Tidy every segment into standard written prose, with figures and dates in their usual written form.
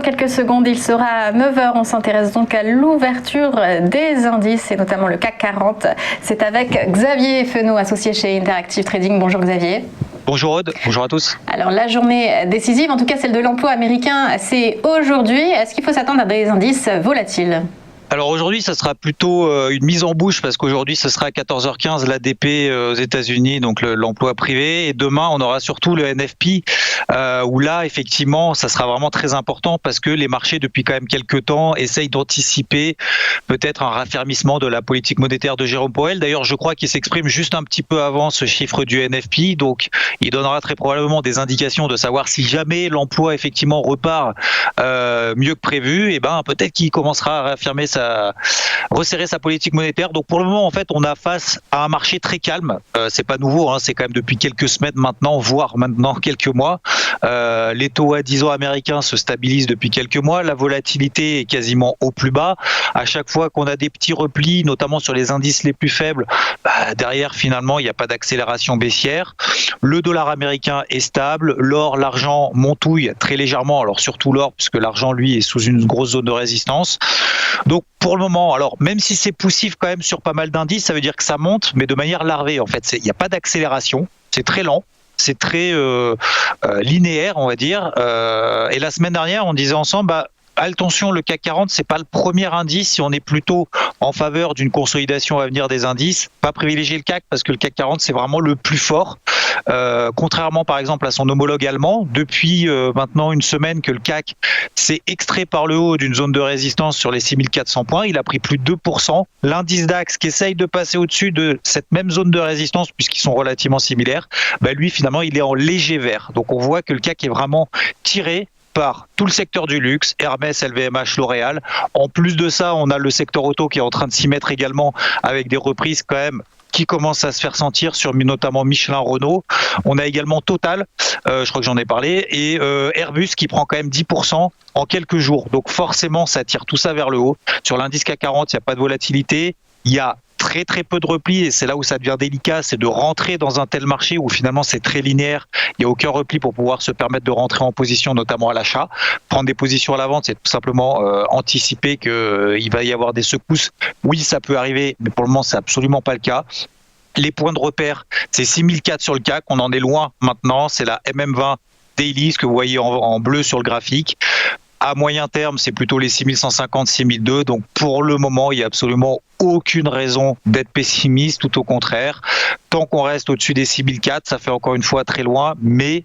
dans quelques secondes, il sera à 9 heures. On s'intéresse donc à l'ouverture des indices et notamment le CAC 40. C'est avec Xavier Fenot, associé chez Interactive Trading. Bonjour Xavier. Bonjour Aude, bonjour à tous. Alors la journée décisive, en tout cas celle de l'emploi américain, c'est aujourd'hui. Est-ce qu'il faut s'attendre à des indices volatiles ? Alors aujourd'hui, ça sera plutôt une mise en bouche parce qu'aujourd'hui, ce sera à 14h15 l'ADP aux États-Unis, donc l'emploi privé. Et demain, on aura surtout le NFP où là, effectivement, ça sera vraiment très important parce que les marchés, depuis quand même quelques temps, essayent d'anticiper peut-être un raffermissement de la politique monétaire de Jérôme Powell. D'ailleurs, je crois qu'il s'exprime juste un petit peu avant ce chiffre du NFP. Donc, il donnera très probablement des indications de savoir si jamais l'emploi, effectivement, repart mieux que prévu, et ben peut-être qu'il commencera à réaffirmer resserrer sa politique monétaire. Donc pour le moment, en fait, on a face à un marché très calme. C'est pas nouveau, hein, c'est quand même depuis quelques semaines maintenant, voire maintenant quelques mois. Les taux à 10 ans américains se stabilisent depuis quelques mois. La volatilité est quasiment au plus bas. À chaque fois qu'on a des petits replis, notamment sur les indices les plus faibles, derrière, finalement, il n'y a pas d'accélération baissière. Le dollar américain est stable. L'or, l'argent montouille très légèrement. Alors surtout l'or, puisque l'argent, lui, est sous une grosse zone de résistance. Donc pour le moment, alors même si c'est poussif quand même sur pas mal d'indices, ça veut dire que ça monte, mais de manière larvée en fait. Il n'y a pas d'accélération, c'est très lent. C'est très linéaire, on va dire. Et la semaine dernière, on disait ensemble, attention, le CAC 40, c'est pas le premier indice. Si on est plutôt en faveur d'une consolidation à venir des indices, pas privilégier le CAC parce que le CAC 40, c'est vraiment le plus fort. Contrairement par exemple à son homologue allemand, depuis maintenant une semaine que le CAC s'est extrait par le haut d'une zone de résistance sur les 6400 points, il a pris plus de 2%. L'indice DAX qui essaye de passer au-dessus de cette même zone de résistance puisqu'ils sont relativement similaires, lui finalement il est en léger vert. Donc on voit que le CAC est vraiment tiré par tout le secteur du luxe, Hermès, LVMH, L'Oréal. En plus de ça, on a le secteur auto qui est en train de s'y mettre également avec des reprises quand même qui commencent à se faire sentir sur notamment Michelin, Renault. On a également Total, je crois que j'en ai parlé, et Airbus qui prend quand même 10% en quelques jours. Donc forcément, ça tire tout ça vers le haut. Sur l'indice CAC 40, il n'y a pas de volatilité. Il y a très peu de repli et c'est là où ça devient délicat, c'est de rentrer dans un tel marché où finalement c'est très linéaire, il n'y a aucun repli pour pouvoir se permettre de rentrer en position, notamment à l'achat. Prendre des positions à la vente, c'est tout simplement anticiper qu'il va y avoir des secousses. Oui, ça peut arriver, mais pour le moment c'est absolument pas le cas. Les points de repère, c'est 6004 sur le CAC, on en est loin maintenant, c'est la MM20 Daily, ce que vous voyez en bleu sur le graphique. À moyen terme, c'est plutôt les 6150, 6002. Donc pour le moment, il n'y a absolument aucune raison d'être pessimiste, tout au contraire. Tant qu'on reste au-dessus des 6004, ça fait encore une fois très loin, mais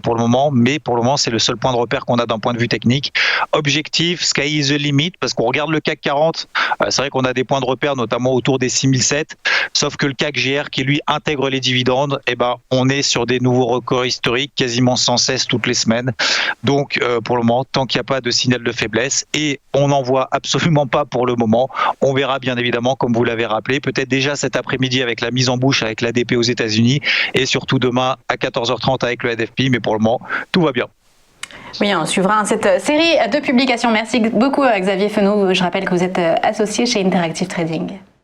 pour le moment, c'est le seul point de repère qu'on a d'un point de vue technique. Objectif, sky is the limit, parce qu'on regarde le CAC 40, c'est vrai qu'on a des points de repère, notamment autour des 6007, sauf que le CAC GR, qui lui intègre les dividendes, on est sur des nouveaux records historiques, quasiment sans cesse toutes les semaines. Donc, pour le moment, tant qu'il n'y a pas de signal de faiblesse, et on n'en voit absolument pas pour le moment, on verra bien évidemment, comme vous l'avez rappelé, peut-être déjà cet après-midi avec la mise en bouche avec l'ADP aux États-Unis, et surtout demain à 14h30 avec le NFP, mais pour le moment, tout va bien. Oui, on suivra cette série de publications. Merci beaucoup Xavier Fenot. Je rappelle que vous êtes associé chez Interactive Trading.